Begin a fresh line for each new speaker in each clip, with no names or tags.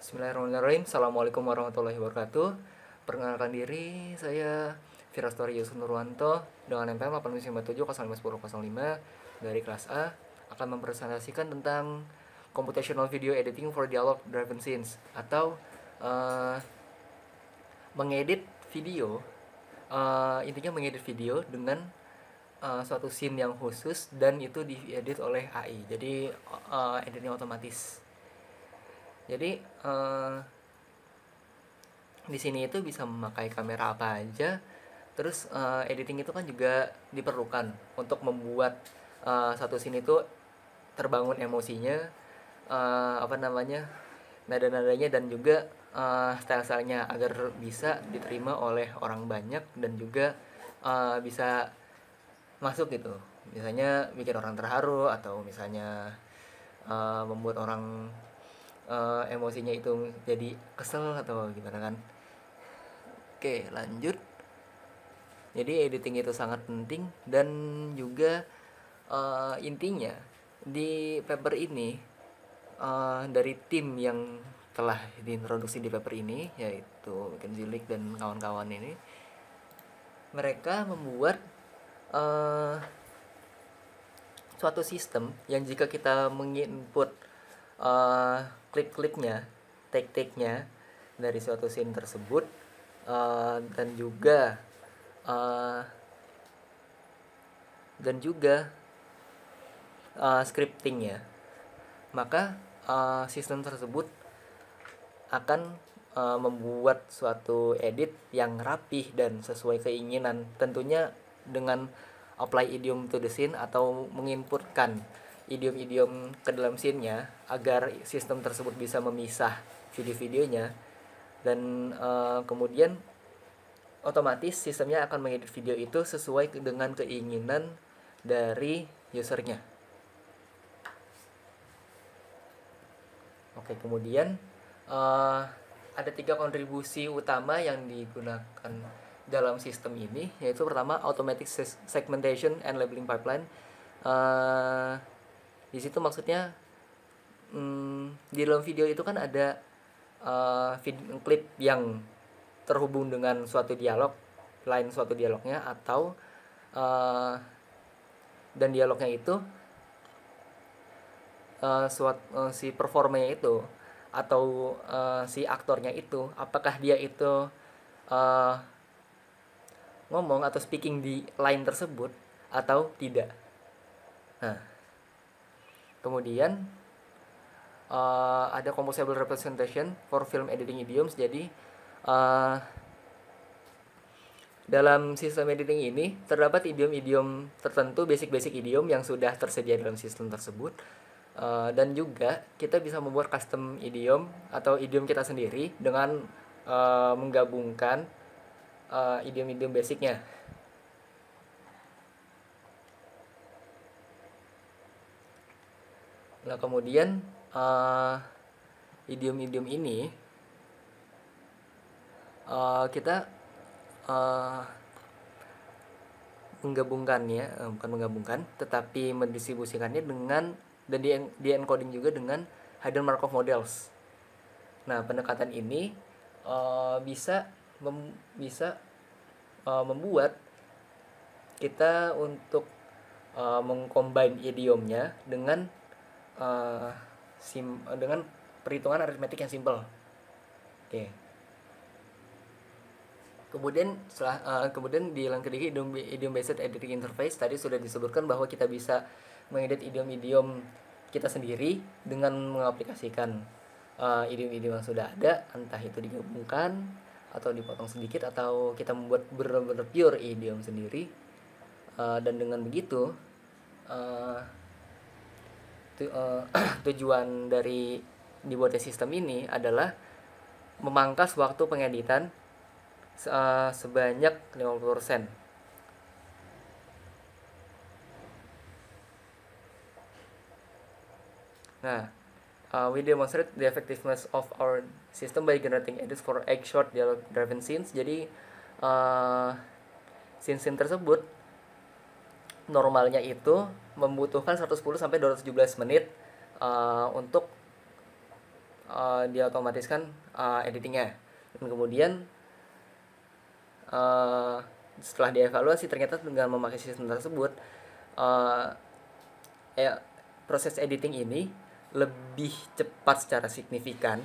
Bismillahirrahmanirrahim. Assalamualaikum warahmatullahi wabarakatuh. Perkenalkan diri, saya Virastori Yusuf Nurwanto dengan NPM 857051005 dari kelas A akan mempresentasikan tentang computational video editing for dialogue driven scenes atau mengedit video. Intinya mengedit video dengan suatu scene yang khusus dan itu diedit oleh AI. Jadi editing otomatis. Jadi di sini itu bisa memakai kamera apa aja. Terus editing itu kan juga diperlukan untuk membuat satu scene itu terbangun emosinya, nada-nadanya dan juga style-stylenya agar bisa diterima oleh orang banyak dan juga bisa masuk gitu. Misalnya bikin orang terharu atau misalnya membuat orang emosinya itu jadi kesel atau gimana kan. Oke, lanjut. Jadi editing itu sangat penting dan juga intinya di paper ini dari tim yang telah diintroduksi di paper ini, yaitu Kenzilik dan kawan-kawan ini, mereka membuat suatu sistem yang jika kita menginput klip-klipnya, take-take-nya dari suatu scene tersebut dan juga scriptingnya, maka sistem tersebut akan membuat suatu edit yang rapih dan sesuai keinginan, tentunya dengan apply idiom to the scene atau menginputkan idiom-idiom ke dalam scene-nya agar sistem tersebut bisa memisah video-videonya dan kemudian otomatis sistemnya akan mengedit video itu sesuai dengan keinginan dari usernya. Oke, kemudian ada 3 kontribusi utama yang digunakan dalam sistem ini, yaitu pertama automatic segmentation and labeling pipeline. Di situ maksudnya di dalam video itu kan ada klip yang terhubung dengan suatu dialog, lain suatu dialognya atau dan dialognya itu si performanya itu atau si aktornya itu apakah dia itu ngomong atau speaking di line tersebut atau tidak. Nah, kemudian ada composable representation for film editing idioms. Jadi dalam sistem editing ini terdapat idiom-idiom tertentu, basic idiom yang sudah tersedia dalam sistem tersebut, dan juga kita bisa membuat custom idiom atau idiom kita sendiri dengan menggabungkan idiom-idiom basicnya. Nah, kemudian idiom-idiom ini kita bukan menggabungkan, tetapi mendistribusikannya dengan dan di encoding juga dengan hidden Markov models. Nah, pendekatan ini bisa membuat kita untuk mengcombine idiomnya dengan dengan perhitungan aritmetik yang simple. Oke. Kemudian di yang ketiga idiom based editing interface. Tadi sudah disebutkan bahwa kita bisa mengedit idiom-idiom kita sendiri dengan mengaplikasikan idiom-idiom yang sudah ada, entah itu digabungkan atau dipotong sedikit atau kita membuat benar-benar pure idiom sendiri. Dan dengan begitu tujuan dari dibuatnya sistem ini adalah memangkas waktu pengeditan sebanyak 50%. Nah, we demonstrate the effectiveness of our system by generating edits for egg short dialogue driven scenes. Jadi scene tersebut normalnya itu membutuhkan 110 sampai 217 menit untuk dia otomatiskan editingnya. Dan kemudian setelah dievaluasi ternyata dengan memakai sistem tersebut ya proses editing ini lebih cepat secara signifikan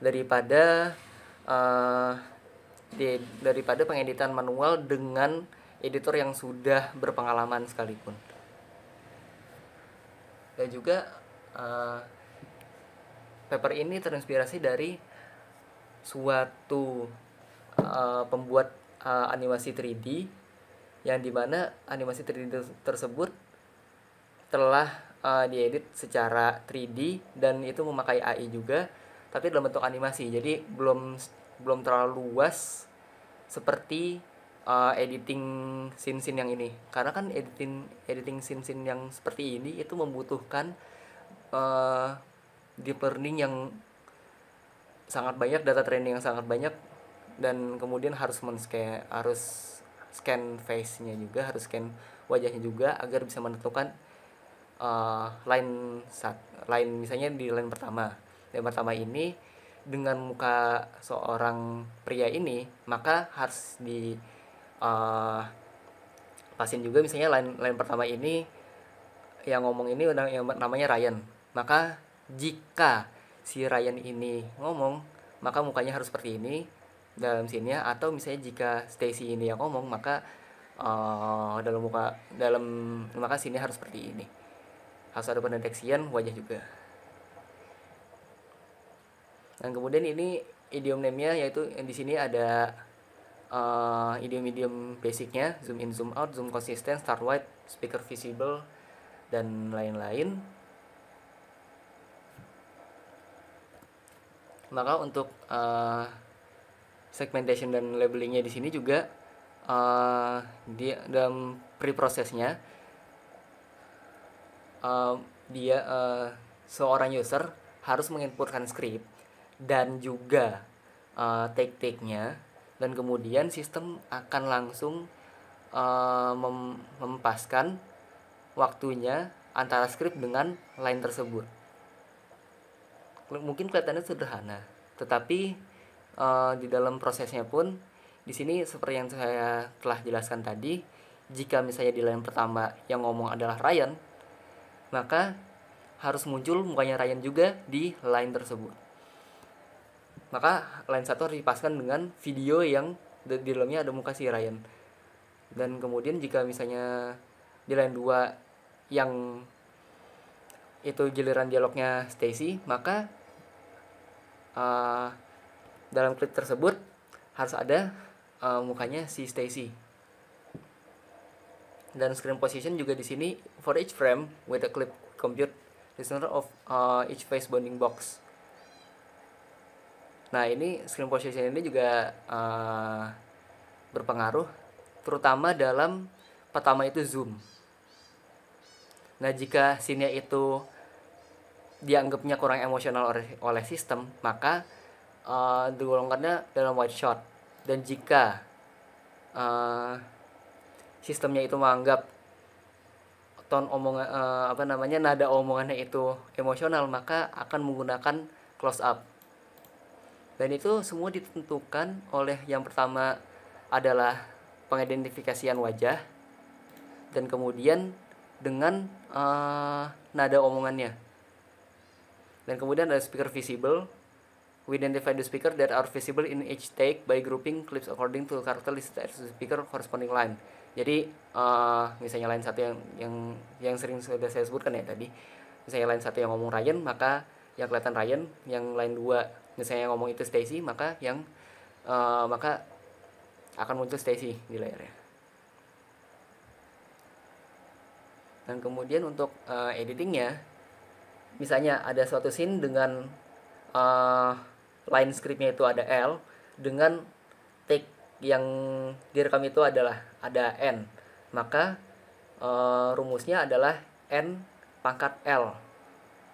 daripada daripada pengeditan manual dengan editor yang sudah berpengalaman sekalipun. Dan juga paper ini terinspirasi dari suatu pembuat animasi 3D yang dimana animasi 3D tersebut telah diedit secara 3D dan itu memakai AI juga, tapi dalam bentuk animasi. Jadi belum terlalu luas seperti editing scene-scene yang ini. Karena kan editing scene-scene yang seperti ini itu membutuhkan deep learning yang sangat banyak, data training yang sangat banyak, dan kemudian harus scan face-nya juga, harus scan wajahnya juga agar bisa menentukan line misalnya di line pertama ini dengan muka seorang pria ini, maka harus di pasin juga misalnya line pertama ini yang ngomong ini yang namanya Ryan. Maka jika si Ryan ini ngomong, maka mukanya harus seperti ini dalam scene-nya, atau misalnya jika Stacy ini yang ngomong, maka maka scene-nya harus seperti ini. Harus ada pendeteksian wajah juga. Dan kemudian ini idiom name-nya, yaitu di sini ada idiom-idiom basicnya, zoom in, zoom out, zoom consistent, start wide, speaker visible, dan lain-lain. Maka untuk segmentation dan labelingnya di sini juga di dalam pre-prosesnya dia seorang user harus menginputkan script dan juga take-nya, dan kemudian sistem akan langsung mempaskan waktunya antara script dengan line tersebut. Mungkin kelihatannya sederhana, tetapi di dalam prosesnya pun di sini seperti yang saya telah jelaskan tadi, jika misalnya di line pertama yang ngomong adalah Ryan, maka harus muncul mukanya Ryan juga di line tersebut. Maka line 1 harus dipaskan dengan video yang di dalamnya ada muka si Ryan. Dan kemudian jika misalnya di line 2 yang itu giliran dialognya Stacy, maka dalam klip tersebut harus ada mukanya si Stacy. Dan screen position juga di sini for each frame with a clip compute the center of each face bounding box. Nah, ini screen position ini juga berpengaruh terutama dalam pertama itu zoom. Nah, jika scene-nya itu dianggapnya kurang emosional oleh sistem, maka digolongkannya dalam wide shot. Dan jika sistemnya itu menganggap nada omongannya itu emosional, maka akan menggunakan close up. Dan itu semua ditentukan oleh yang pertama adalah pengidentifikasian wajah, dan kemudian dengan nada omongannya. Dan kemudian ada speaker visible. We identify the speaker that are visible in each take by grouping clips according to characteristics of the speaker corresponding line. Jadi misalnya line 1 yang sering sudah saya sebutkan ya tadi. Misalnya line 1 yang ngomong Ryan, maka yang kelihatan Ryan. Yang line 2 misalnya ngomong itu Stacy, maka maka akan muncul Stacy di layarnya. Dan kemudian untuk editingnya, misalnya ada suatu scene dengan line scriptnya itu ada L, dengan take yang direkam itu adalah ada N, maka rumusnya adalah N pangkat L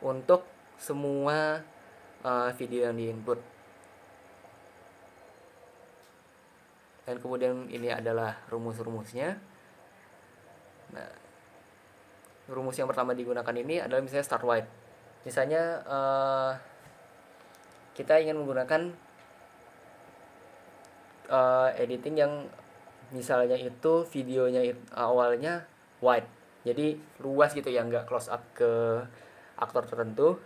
untuk semua video yang diinput. Dan kemudian ini adalah rumus-rumusnya. Nah, rumus yang pertama digunakan ini adalah misalnya start wide. Misalnya kita ingin menggunakan editing yang misalnya itu videonya awalnya wide, jadi luas gitu ya, nggak close up ke aktor tertentu.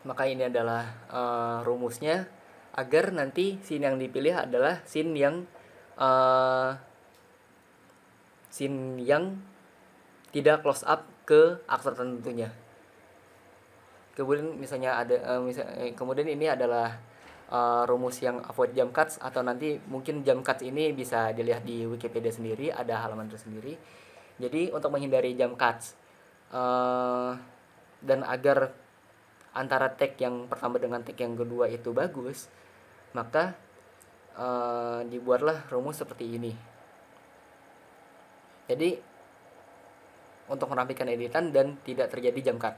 Maka ini adalah rumusnya agar nanti scene yang dipilih adalah scene yang tidak close up ke aktor tertentunya. Kemudian misalnya kemudian ini adalah rumus yang avoid jump cuts, atau nanti mungkin jump cuts ini bisa dilihat di Wikipedia sendiri, ada halaman tersendiri. Jadi untuk menghindari jump cuts dan agar antara tag yang pertama dengan tag yang kedua itu bagus, maka dibuatlah rumus seperti ini. Jadi untuk merapikan editan dan tidak terjadi jump cut.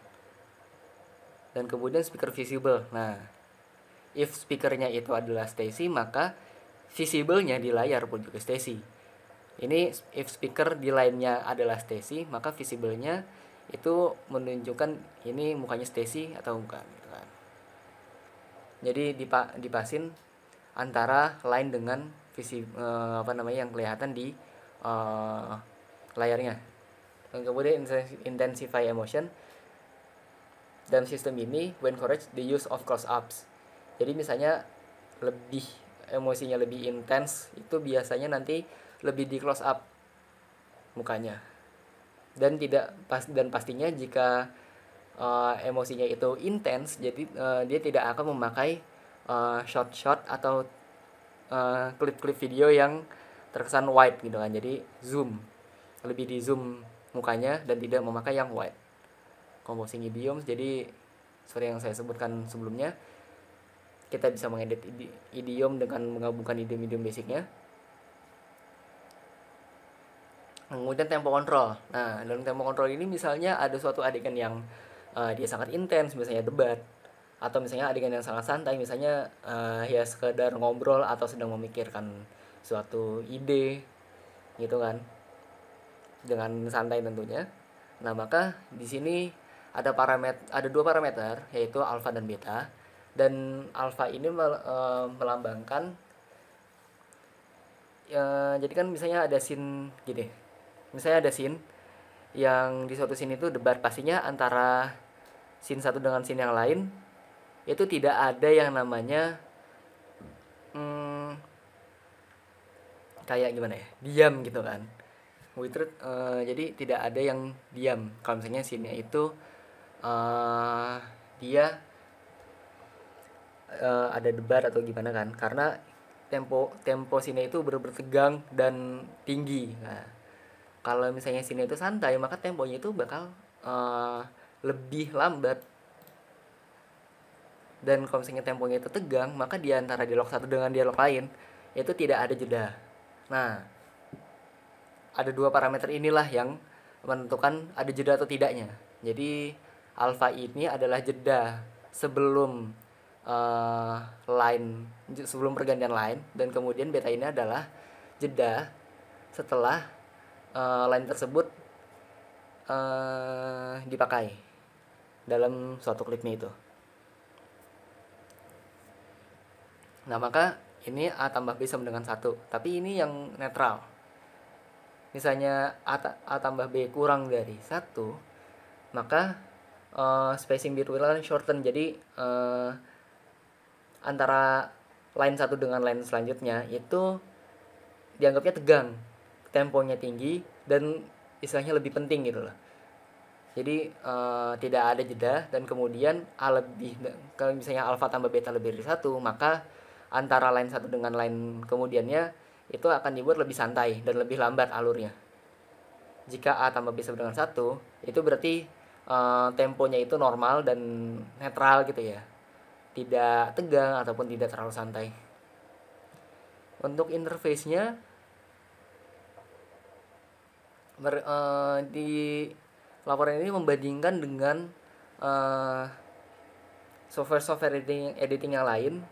Dan kemudian speaker visible. Nah, if speakernya itu adalah Stacy, maka visible-nya di layar pun juga Stacy. Ini if speaker di line-nya adalah Stacy, maka visible-nya itu menunjukkan ini mukanya Stacy atau bukan gitu kan. Jadi dipasin antara line dengan yang kelihatan di layarnya. Dan kemudian intensify emotion. Dalam sistem ini, we encourage the use of close-ups. Jadi misalnya emosinya lebih intens, itu biasanya nanti lebih di close up mukanya. Dan pastinya jika emosinya itu intens, jadi dia tidak akan memakai shot atau klip-klip video yang terkesan wide gitu kan. Jadi lebih di zoom mukanya dan tidak memakai yang wide. Composing idioms, jadi seperti yang saya sebutkan sebelumnya, kita bisa mengedit idiom dengan menggabungkan idiom-idiom basicnya. Kemudian tempo control. Nah, dalam tempo control ini misalnya ada suatu adegan yang dia sangat intens, misalnya debat, atau misalnya adegan yang sangat santai, misalnya ya sekedar ngobrol atau sedang memikirkan suatu ide gitu kan, dengan santai tentunya. Nah, maka di sini ada dua parameter, yaitu alfa dan beta. Dan alfa ini melambangkan jadi kan misalnya ada scene gini. Misalnya ada scene yang di suatu scene itu debat, pastinya antara scene satu dengan scene yang lain itu tidak ada yang namanya kayak gimana ya, diam gitu kan. Jadi tidak ada yang diam kalau misalnya scene-nya itu dia ada debat atau gimana kan, karena tempo scene itu benar-benar tegang dan tinggi. Nah, kalau misalnya scene itu santai, maka temponya itu bakal lebih lambat. Dan kalau misalnya temponya itu tegang, maka di antara dialog satu dengan dialog lain itu tidak ada jeda. Nah, ada dua parameter inilah yang menentukan ada jeda atau tidaknya. Jadi alfa ini adalah jeda sebelum sebelum pergantian line, dan kemudian beta ini adalah jeda setelah line tersebut dipakai dalam suatu klipnya itu. Nah, maka ini A tambah B sama dengan 1, tapi ini yang netral. Misalnya A tambah B kurang dari 1, maka spacing between line shorten. Jadi antara line satu dengan line selanjutnya itu dianggapnya tegang, temponya tinggi, dan istilahnya lebih penting gitu loh. Jadi tidak ada jeda, dan kemudian kalau misalnya alfa tambah beta lebih dari 1, maka antara line satu dengan line kemudiannya itu akan dibuat lebih santai dan lebih lambat alurnya. Jika A tambah B sama dengan 1, itu berarti temponya itu normal dan netral gitu ya, tidak tegang ataupun tidak terlalu santai. Untuk interface-nya di laporan ini membandingkan dengan software editing yang lain.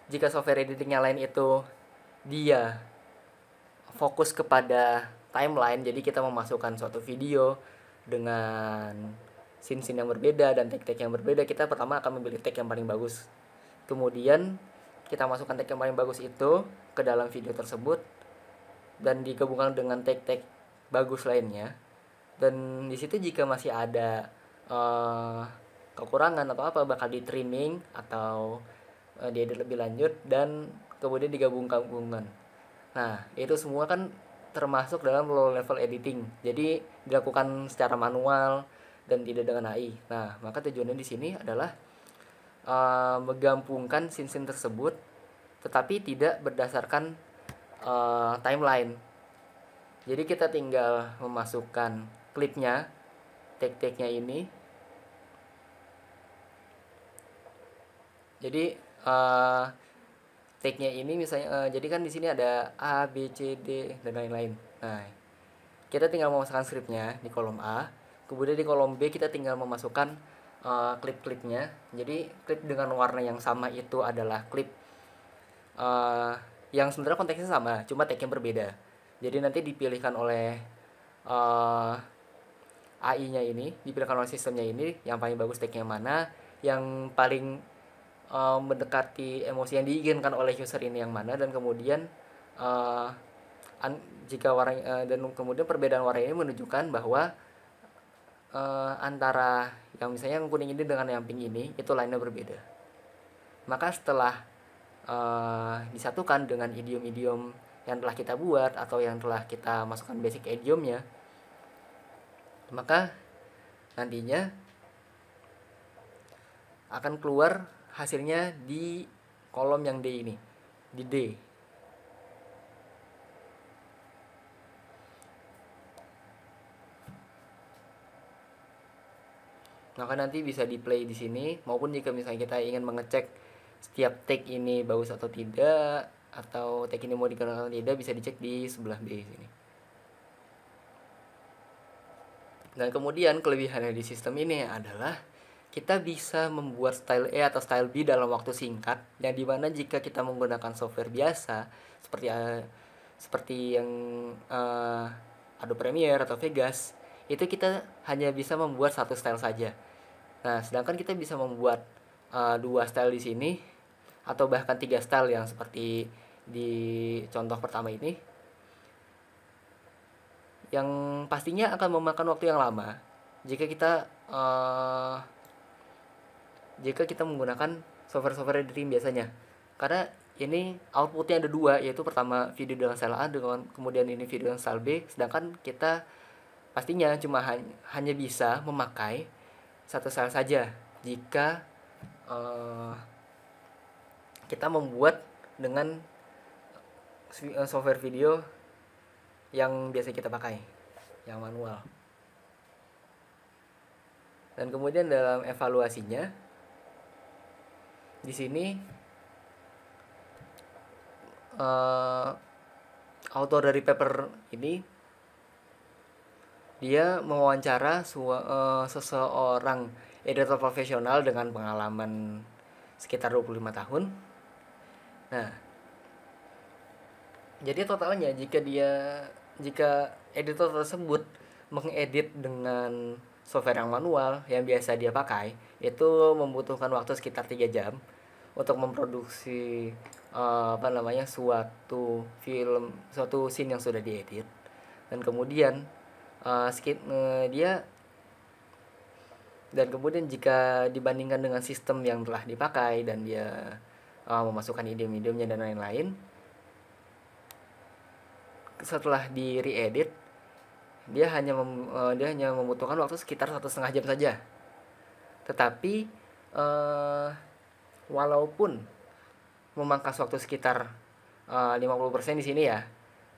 Jika software editing yang lain itu dia fokus kepada timeline, jadi kita memasukkan suatu video dengan scene-scene yang berbeda dan take-take yang berbeda, kita pertama akan memilih take yang paling bagus. Kemudian kita masukkan take yang paling bagus itu ke dalam video tersebut dan digabungkan dengan take-take bagus lainnya. Dan di situ jika masih ada kekurangan atau apa, bakal di trimming atau diedit lebih lanjut dan kemudian digabung-gabungkan. Nah, itu semua kan termasuk dalam low level editing. Jadi dilakukan secara manual dan tidak dengan AI. Nah, maka tujuannya di sini adalah menggabungkan scene-scene tersebut tetapi tidak berdasarkan timeline. Jadi kita tinggal memasukkan klipnya, take-take-nya ini. Jadi take-nya ini misalnya jadi kan di sini ada A, B, C, D dan lain-lain. Nah, kita tinggal memasukkan scriptnya di kolom A, kemudian di kolom B kita tinggal memasukkan klip-klipnya. Jadi klip dengan warna yang sama itu adalah klip yang sebenarnya konteksnya sama, cuma take-nya berbeda. Jadi nanti dipilihkan oleh AI-nya ini, dipilihkan oleh sistemnya ini yang paling bagus take-nya mana, yang paling mendekati emosi yang diinginkan oleh user ini yang mana, dan kemudian jika warna dan kemudian perbedaan warna ini menunjukkan bahwa antara yang misalnya yang kuning ini dengan yang pink ini itu line-nya berbeda. Maka setelah disatukan dengan idiom-idiom yang telah kita buat atau yang telah kita masukkan basic idiomnya, maka nantinya akan keluar hasilnya di kolom yang D ini, di D. Maka nanti bisa di play di sini, maupun jika misalnya kita ingin mengecek setiap take ini bagus atau tidak, atau take ini mau digunakan atau tidak, bisa dicek di sebelah B sini. Dan kemudian kelebihannya di sistem ini adalah kita bisa membuat style A atau style B dalam waktu singkat, yang dimana jika kita menggunakan software biasa seperti yang Adobe Premiere atau Vegas, itu kita hanya bisa membuat satu style saja. Nah, sedangkan kita bisa membuat 2 style di sini atau bahkan 3 style yang seperti di contoh pertama ini, yang pastinya akan memakan waktu yang lama jika kita menggunakan software editing biasanya. Karena ini outputnya ada 2, yaitu pertama video dengan style A, dengan kemudian ini video dengan style B, sedangkan kita pastinya cuma hanya bisa memakai satu style saja jika kita membuat dengan software video yang biasa kita pakai, yang manual. Dan kemudian dalam evaluasinya, di sini author dari paper ini dia mewawancara seseorang editor profesional dengan pengalaman sekitar 25 tahun. Nah, jadi totalnya jika editor tersebut mengedit dengan software yang manual yang biasa dia pakai, itu membutuhkan waktu sekitar 3 jam untuk memproduksi suatu scene yang sudah diedit. Dan kemudian jika dibandingkan dengan sistem yang telah dipakai dan dia memasukkan idiom-idiomnya dan lain-lain, setelah di re-edit dia hanya membutuhkan waktu sekitar 1,5 jam saja. Tetapi walaupun memangkas waktu sekitar 50% di sini ya,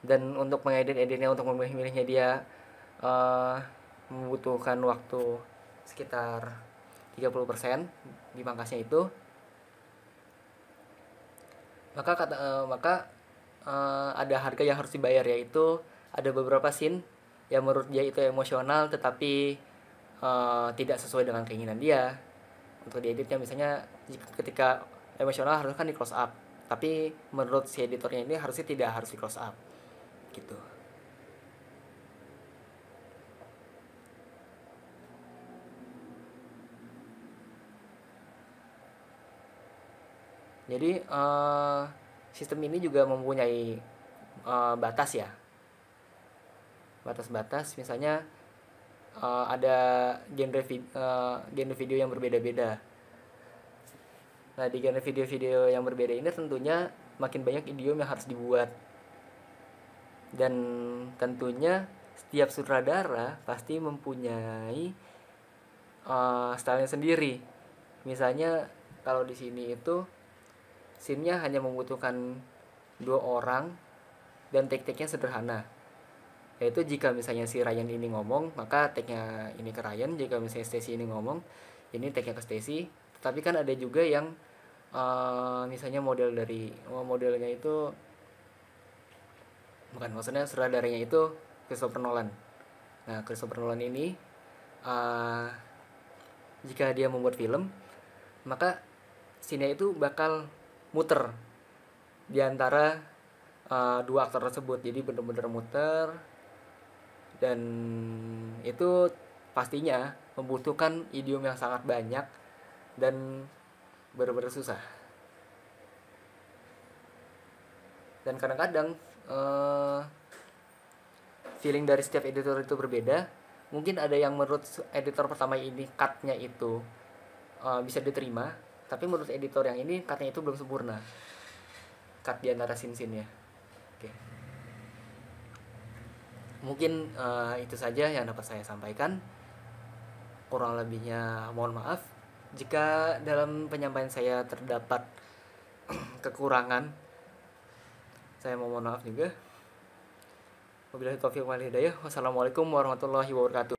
dan untuk mengedit-editnya, untuk memilihnya dia membutuhkan waktu sekitar 30% dipangkasnya itu, maka ada harga yang harus dibayar, yaitu ada beberapa scene yang menurut dia itu emosional tetapi tidak sesuai dengan keinginan dia untuk dieditnya. Misalnya ketika emosional harus kan di close up, tapi menurut si editornya ini harusnya tidak harus di close up gitu. Jadi sistem ini juga mempunyai batas ya, batas-batas. Misalnya ada genre video yang berbeda-beda. Nah, di genre video-video yang berbeda ini tentunya makin banyak idiom yang harus dibuat. Dan tentunya setiap sutradara pasti mempunyai stylenya sendiri. Misalnya kalau di sini itu scene-nya hanya membutuhkan 2 orang dan take-nya sederhana. Yaitu jika misalnya si Ryan ini ngomong, maka take-nya ini ke Ryan. Jika misalnya Stacy ini ngomong, ini take-nya ke Stacy. Tapi kan ada juga yang misalnya modelnya itu bukan, maksudnya sutradaranya itu Christopher Nolan. Nah, Christopher Nolan ini jika dia membuat film, maka scene itu bakal muter di antara dua aktor tersebut. Jadi benar-benar muter, dan itu pastinya membutuhkan idiom yang sangat banyak dan benar-benar susah. Dan kadang-kadang feeling dari setiap editor itu berbeda. Mungkin ada yang menurut editor pertama ini cut-nya itu bisa diterima, tapi menurut editor yang ini cut-nya itu belum sempurna, cut di antara scene-scene-nya. Oke. Mungkin itu saja yang dapat saya sampaikan. Kurang lebihnya mohon maaf jika dalam penyampaian saya terdapat kekurangan. Saya mohon maaf juga. Wabillahi taufiq wal hidayah. Wassalamualaikum warahmatullahi wabarakatuh.